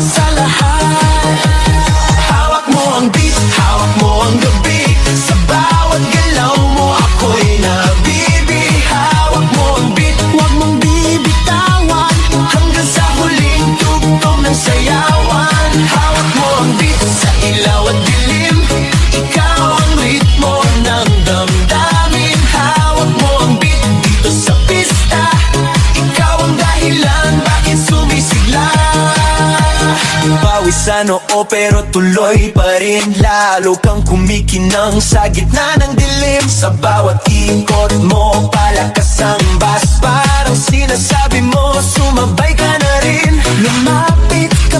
ka sa lahat. Hawak mo ang beat, hawak mo ang gabi. Sa bawat galaw mo ako'y nabibig. Hawak mo ang beat, huwag mong bibitawan, hanggang sa huling tugtog ng sayawan. Hawak mo ang beat, sa ilaw at dilim, ikaw ang ritmo ng damdamin. Hawak mo ang beat, dito sa pista, ikaw ang dahilan bakit sumisigla. Pawisan oo pero tuloy pa rin, lalo kang kumikinang sa gitna ng dilim. Sa bawat ikot mo, palakas ang bass, parang sinasabi mo, sumabay ka na rin. Lumapit ka